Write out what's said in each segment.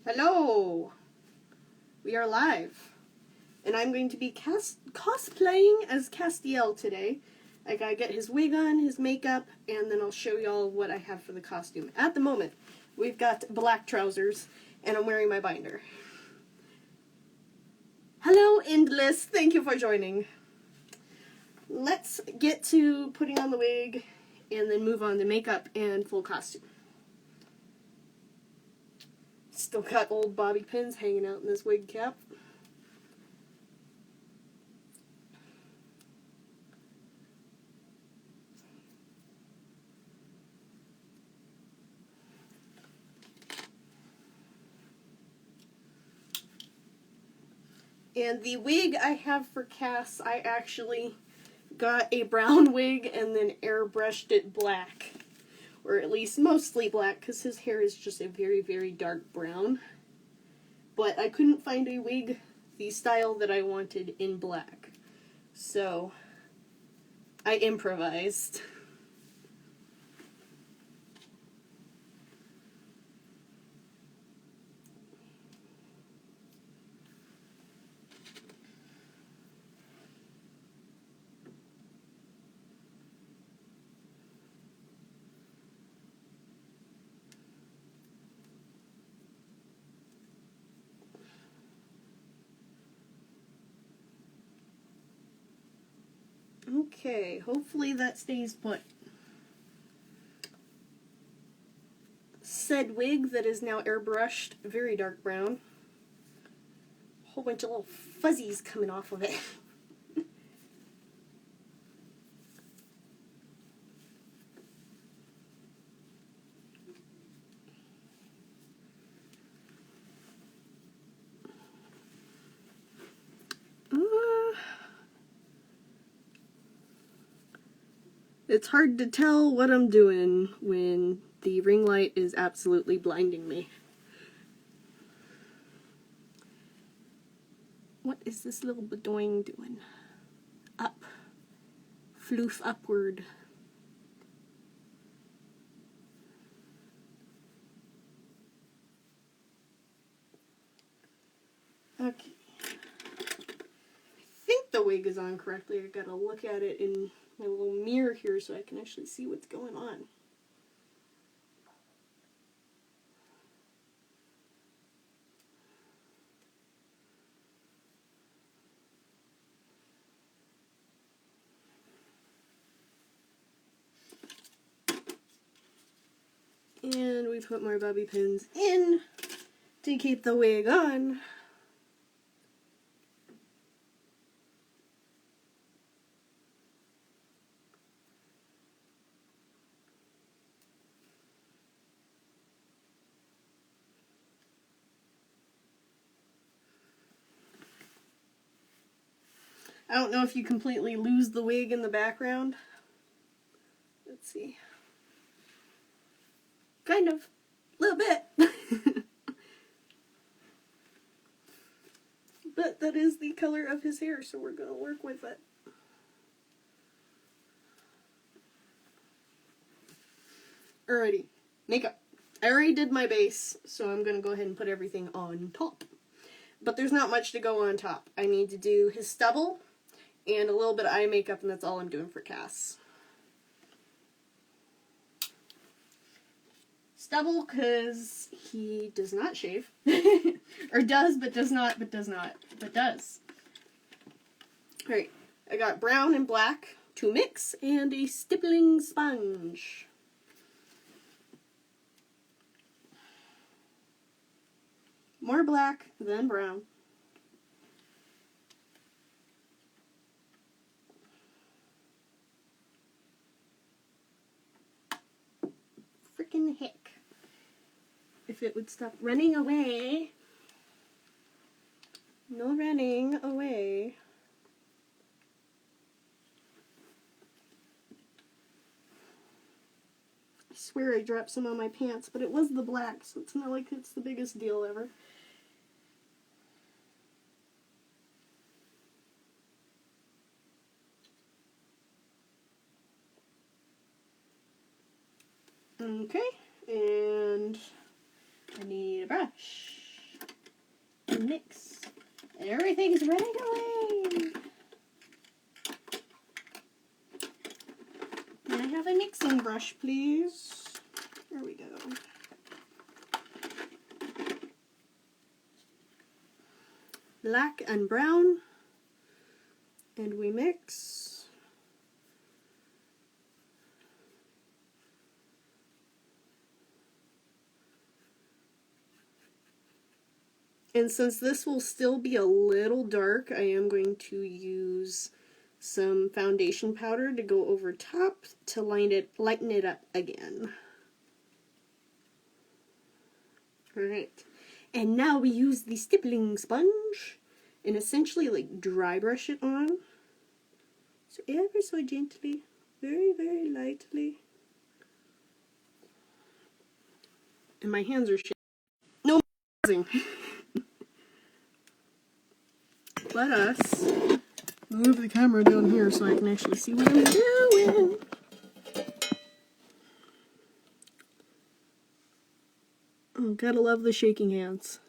Hello! We are live. And I'm going to be cosplaying as Castiel today. I gotta get his wig on, his makeup, and then I'll show y'all what I have for the costume. At the moment, we've got black trousers, and I'm wearing my binder. Hello, Endless! Thank you for joining. Let's get to putting on the wig, and then move on to makeup and full costume. Still got old bobby pins hanging out in this wig cap. And the wig I have for Cass, I actually got a brown wig and then airbrushed it black. Or at least mostly black, because his hair is just a very, very dark brown. But I couldn't find a wig the style that I wanted in black. So I improvised. Okay, hopefully that stays put. Said wig that is now airbrushed, very dark brown. A whole bunch of little fuzzies coming off of it. It's hard to tell what I'm doing when the ring light is absolutely blinding me. What is this little bedoing doing? Up. Floof upward. Okay. I think the wig is on correctly. I gotta look at it in my little mirror here so I can actually see what's going on. And we put more bobby pins in to keep the wig on. I don't know if you completely lose the wig in the background. Let's see. Kind of. A little bit. But that is the color of his hair, so we're going to work with it. Alrighty. Makeup. I already did my base, so I'm going to go ahead and put everything on top. But there's not much to go on top. I need to do his stubble and a little bit of eye makeup, and that's all I'm doing for Cass. Stubble, because he does not shave. Or does, but does not, but does not, but does. Alright, I got brown and black to mix, and a stippling sponge. More black than brown. Frickin' heck. If it would stop running away. No running away. I swear I dropped some on my pants, but it was the black, so it's not like it's the biggest deal ever. Okay, and I need a brush. mix. Everything's ready to weigh. Can I have a mixing brush, please? There we go. Black and brown, and we mix. And since this will still be a little dark, I am going to use some foundation powder to go over top to lighten it up again. Alright, and now we use the stippling sponge and essentially like dry brush it on. So ever so gently, very, very lightly. And my hands are shaking. No more. Let us move the camera down here so I can actually see what I'm doing. Oh, gotta love the shaking hands.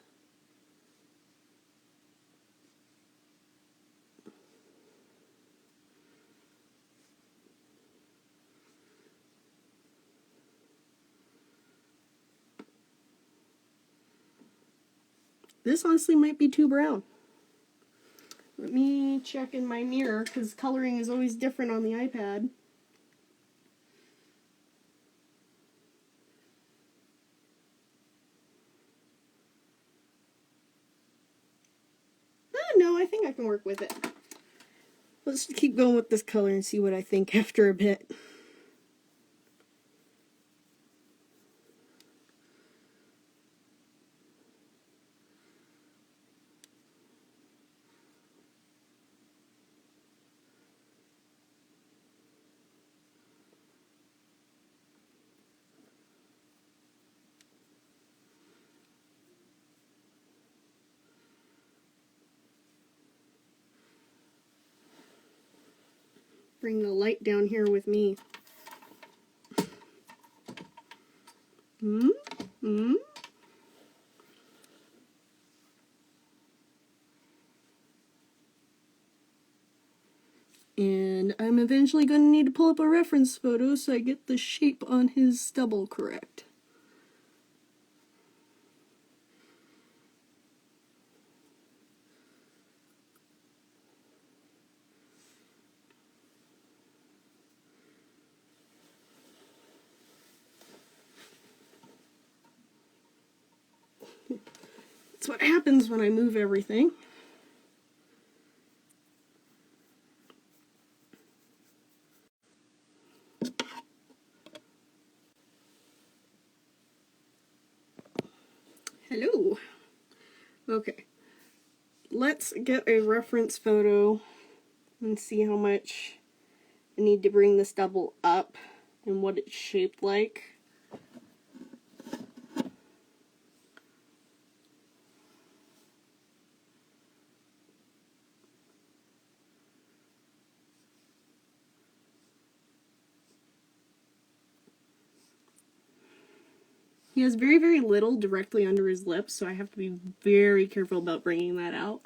This honestly might be too brown. Let me check in my mirror, because coloring is always different on the iPad. No, I think I can work with it. Let's keep going with this color and see what I think after a bit. Bring the light down here with me. And I'm eventually going to need to pull up a reference photo so I get the shape on his stubble correct. That's what happens when I move everything. Hello. Okay. Let's get a reference photo and see how much I need to bring this double up and what it's shaped like. He has very, very little directly under his lips, so I have to be very careful about bringing that out.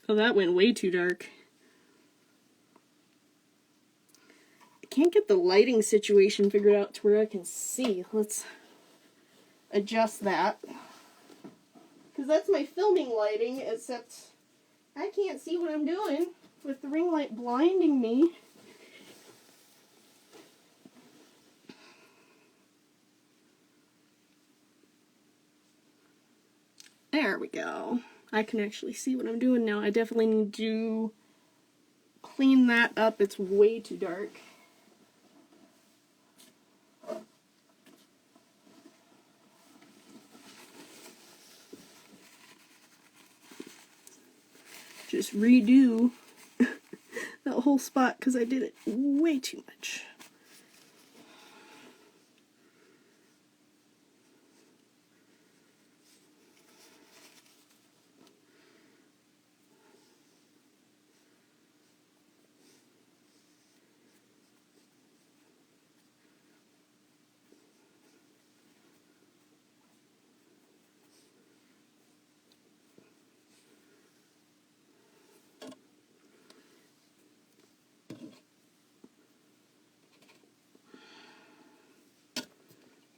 Oh, that went way too dark. I can't get the lighting situation figured out to where I can see. Let's adjust that. Because that's my filming lighting, except I can't see what I'm doing with the ring light blinding me. There we go. I can actually see what I'm doing now. I definitely need to clean that up. It's way too dark. Just redo that whole spot because I did it way too much.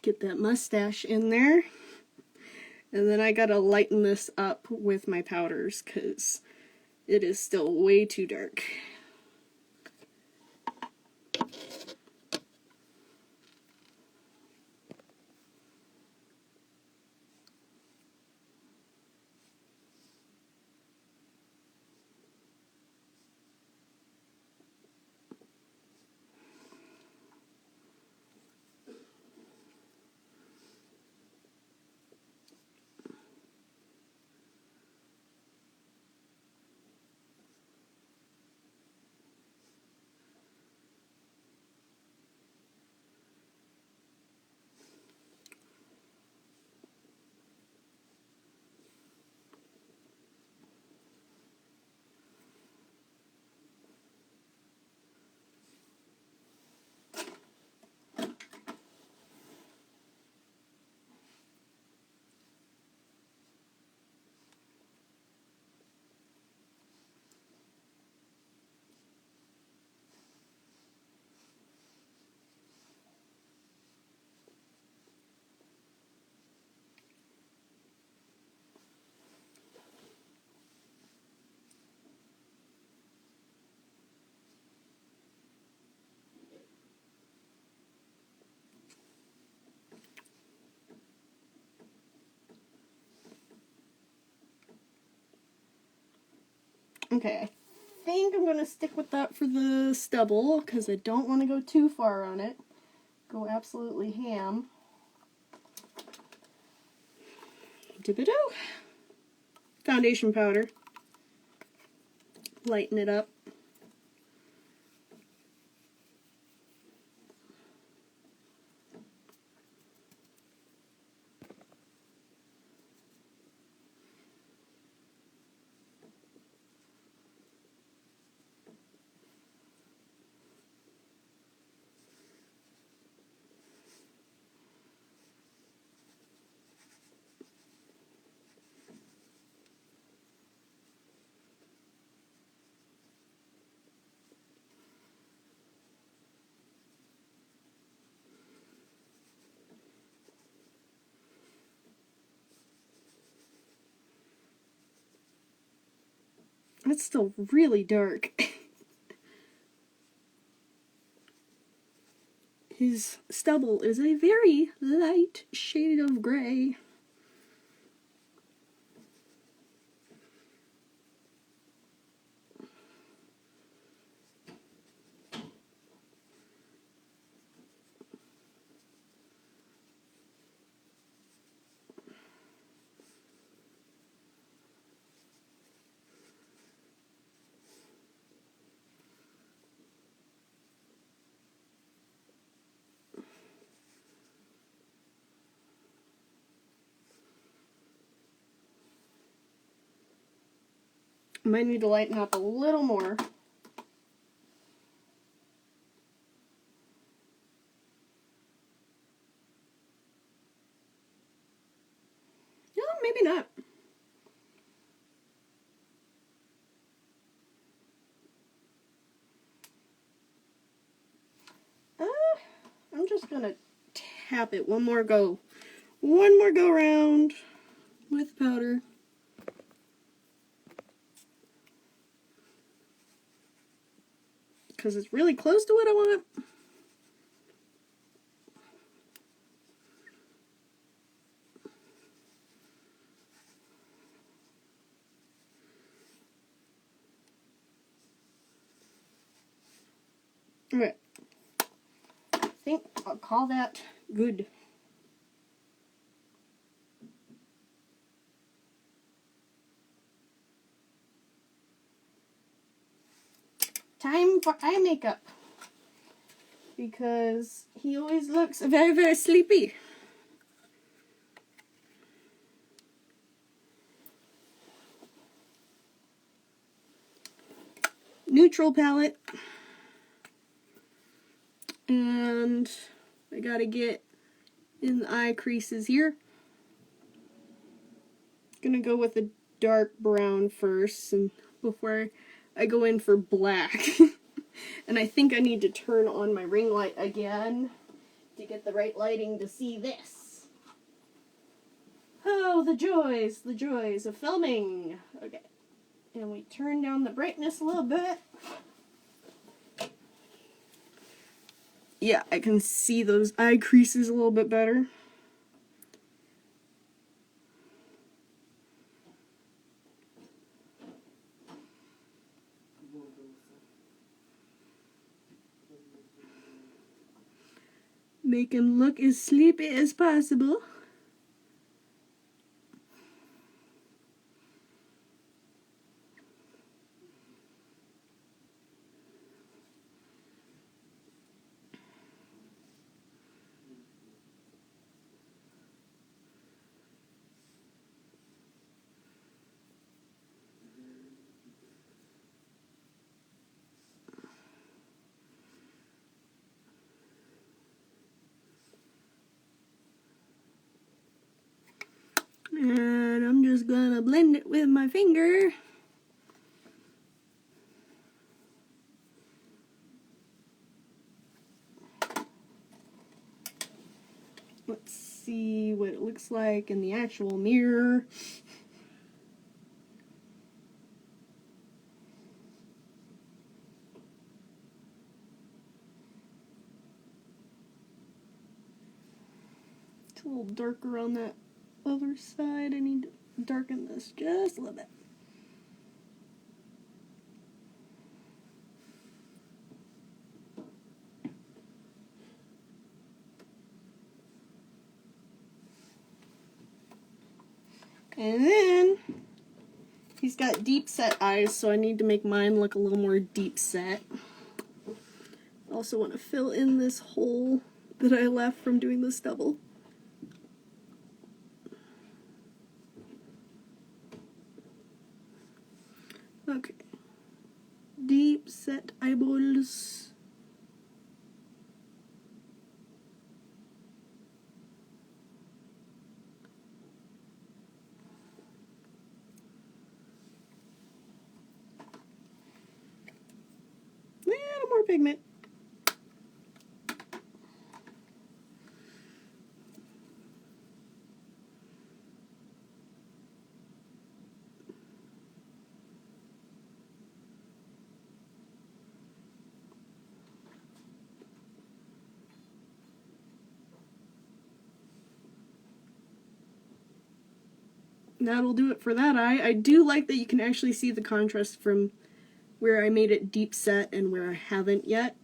Get that mustache in there. And then I gotta lighten this up with my powders because it is still way too dark. Okay, I think I'm going to stick with that for the stubble because I don't want to go too far on it. Go absolutely ham. Dip-a-do. Foundation powder. Lighten it up. It's still really dark. His stubble is a very light shade of gray. Might need to lighten up a little more. No, maybe not. I'm just gonna tap it one more go round with powder. Because it's really close to what I want. Okay. I think I'll call that good. Time for eye makeup. Because he always looks very, very sleepy. Neutral palette. And I gotta get in the eye creases here. Gonna go with a dark brown first and before I go in for black. And I think I need to turn on my ring light again to get the right lighting to see this. Oh, the joys of filming. Okay. And we turn down the brightness a little bit. Yeah, I can see those eye creases a little bit better. Make him look as sleepy as possible. And I'm just gonna blend it with my finger. Let's see what it looks like in the actual mirror. It's a little darker on that other side. I need to darken this just a little bit. And then he's got deep set eyes, so I need to make mine look a little more deep set. I also want to fill in this hole that I left from doing the stubble. Okay. Deep set eyeballs. Little more pigment. That'll do it for that eye. I do like that you can actually see the contrast from where I made it deep set and where I haven't yet.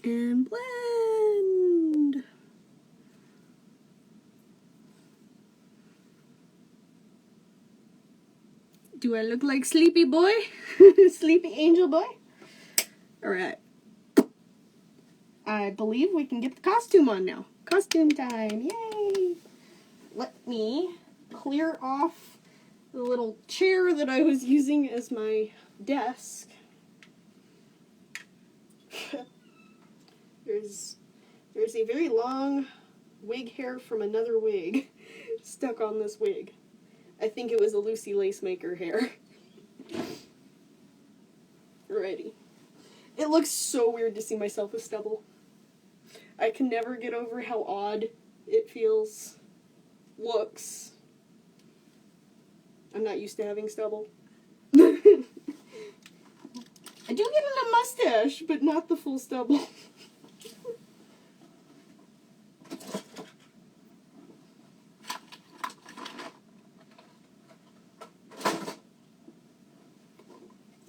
And blend. Do I look like Sleepy Boy? Sleepy Angel Boy? Alright. I believe we can get the costume on now. Costume time. Yay! Let me clear off the little chair that I was using as my desk. There's a very long wig hair from another wig stuck on this wig. I think it was a Lucy Lacemaker hair. Alrighty. It looks so weird to see myself with stubble. I can never get over how odd it feels, looks. I'm not used to having stubble. I do get a mustache, but not the full stubble.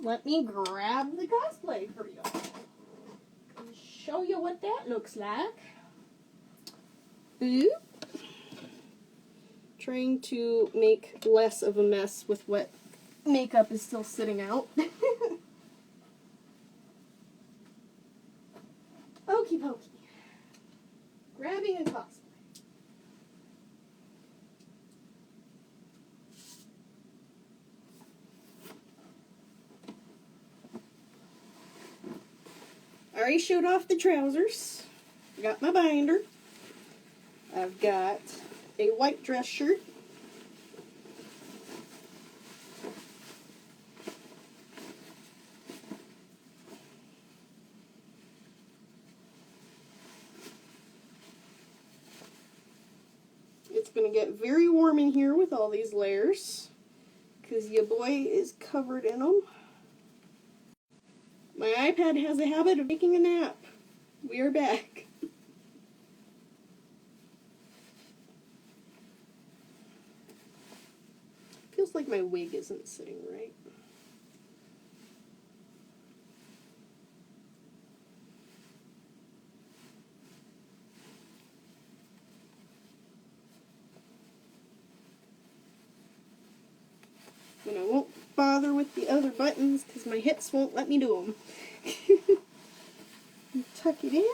Let me grab the cosplay for you and show you what that looks like. Boop. Trying to make less of a mess with what makeup is still sitting out. Okie pokey. Grabbing a cosplay. I already showed off the trousers. I got my binder. I've got a white dress shirt. It's going to get very warm in here with all these layers because your boy is covered in them. My iPad has a habit of taking a nap. We are back. Feels like my wig isn't sitting right. And I won't bother with the other buttons because my hips won't let me do them. Tuck it in.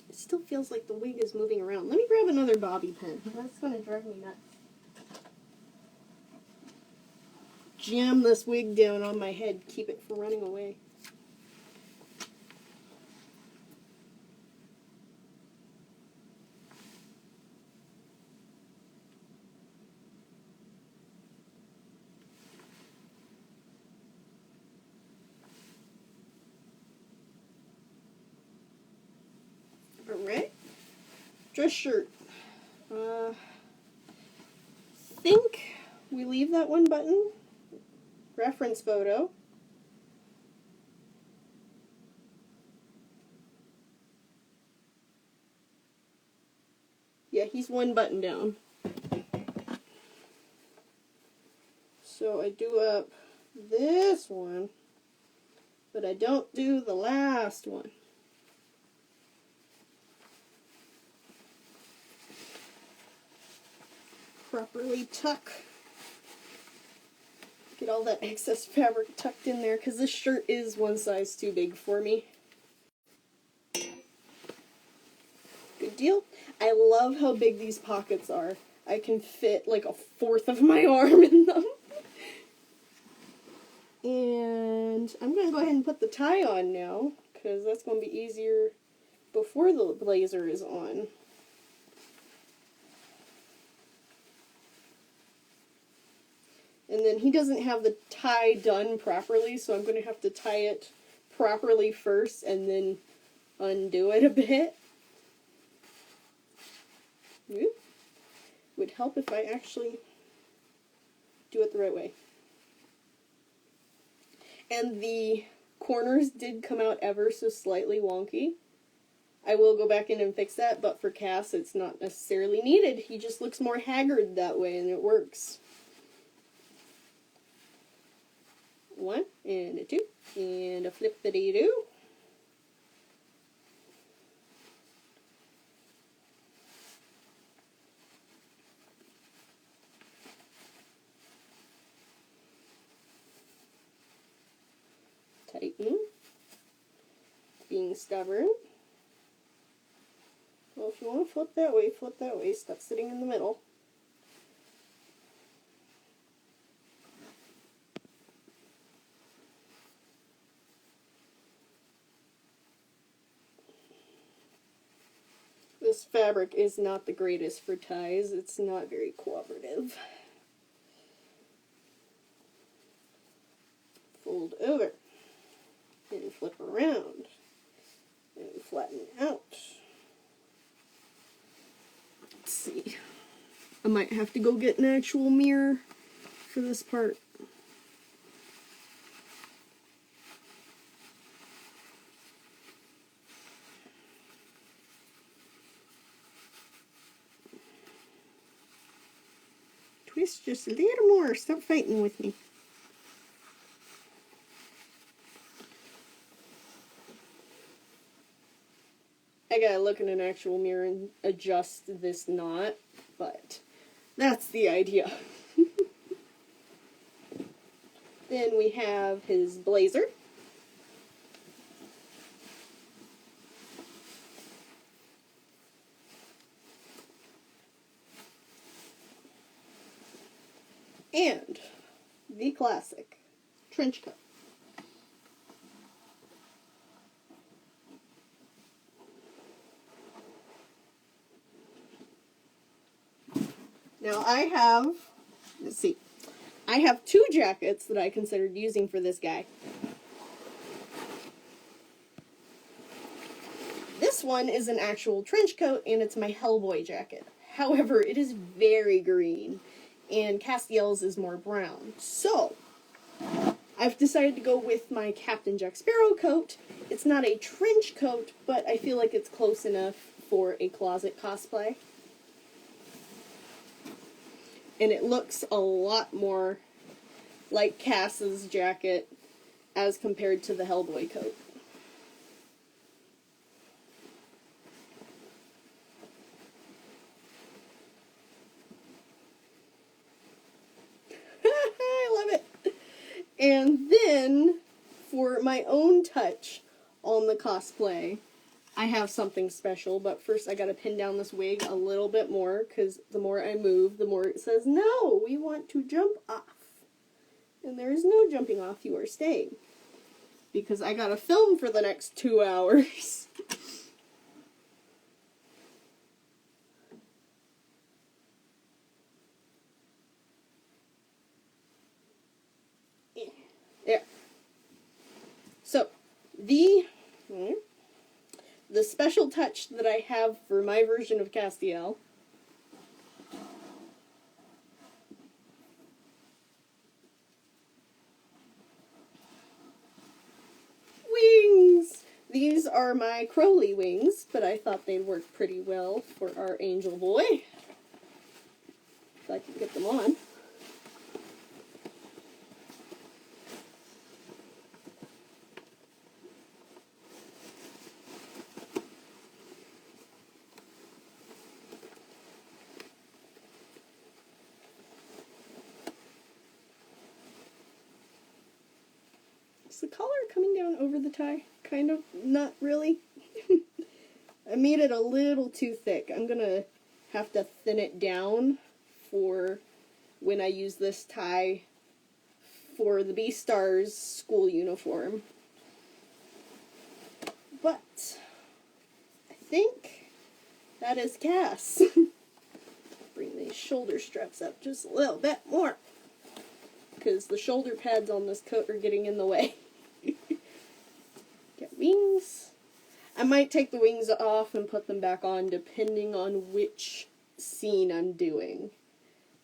It still feels like the wig is moving around. Let me grab another bobby pin. That's going to drive me nuts. Jam this wig down on my head, keep it from running away. Alright, dress shirt. Think we leave that one button. Reference photo. Yeah, he's one button down. So I do up this one, but I don't do the last one. Properly tuck. Get all that excess fabric tucked in there because this shirt is one size too big for me. Good deal. I love how big these pockets are. I can fit like a fourth of my arm in them. And I'm going to go ahead and put the tie on now because that's going to be easier before the blazer is on. And then he doesn't have the tie done properly, so I'm going to have to tie it properly first and then undo it a bit. Ooh. Would help if I actually do it the right way. And the corners did come out ever so slightly wonky. I will go back in and fix that, but for Cass it's not necessarily needed. He just looks more haggard that way and it works. One, and a two, and a flip-a-dee-doo. Tighten. Being stubborn. Well, if you want to flip that way, flip that way. Stop sitting in the middle. This fabric is not the greatest for ties. It's not very cooperative. Fold over. And flip around. And flatten out. Let's see. I might have to go get an actual mirror for this part. Twist just a little more. Stop fighting with me. I gotta look in an actual mirror and adjust this knot, but that's the idea. Then we have his blazer. And the classic trench coat. Now let's see, I have two jackets that I considered using for this guy. This one is an actual trench coat, and it's my Hellboy jacket. However, it is very green, and Castiel's is more brown. So, I've decided to go with my Captain Jack Sparrow coat. It's not a trench coat, but I feel like it's close enough for a closet cosplay. And it looks a lot more like Cass's jacket as compared to the Hellboy coat. I love it. And then, for my own touch on the cosplay, I have something special, but first I gotta pin down this wig a little bit more, because the more I move, the more it says, no, we want to jump off. And there is no jumping off, you are staying. Because I gotta film for the next 2 hours. There. So, the special touch that I have for my version of Castiel wings! These are my Crowley wings, but I thought they'd work pretty well for our angel boy. If I can get them on. Is the collar coming down over the tie? Kind of, not really. I made it a little too thick. I'm gonna have to thin it down for when I use this tie for the Beastars school uniform. But I think that is Cass. Bring these shoulder straps up just a little bit more, because the shoulder pads on this coat are getting in the way. Get wings. I might take the wings off and put them back on depending on which scene I'm doing.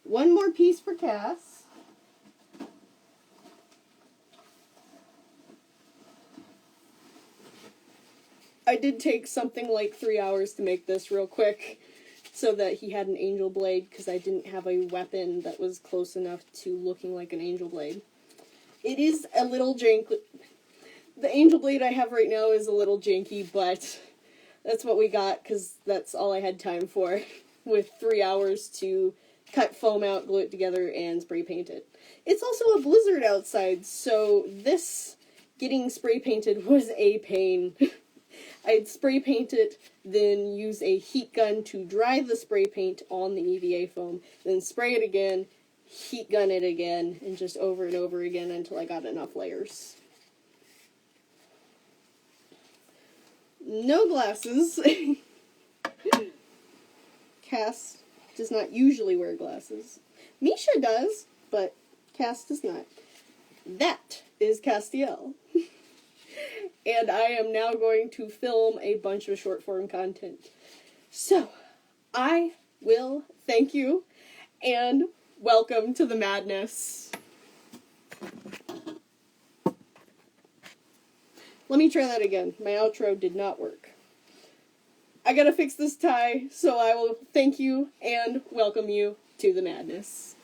One more piece for Cass. I did take something like 3 hours to make this real quick so that he had an angel blade, because I didn't have a weapon that was close enough to looking like an angel blade. It is a little janky. The angel blade I have right now is a little janky, but that's what we got, because that's all I had time for, with 3 hours to cut foam out, glue it together, and spray paint it. It's also a blizzard outside, so this getting spray painted was a pain. I'd spray paint it, then use a heat gun to dry the spray paint on the EVA foam, then spray it again, heat gun it again, and just over and over again until I got enough layers. No glasses. Cass does not usually wear glasses. Misha does, but Cass does not. That is Castiel. And I am now going to film a bunch of short form content. So, I will thank you, and welcome to the madness. Let me try that again. My outro did not work. I gotta fix this tie, so I will thank you and welcome you to the madness.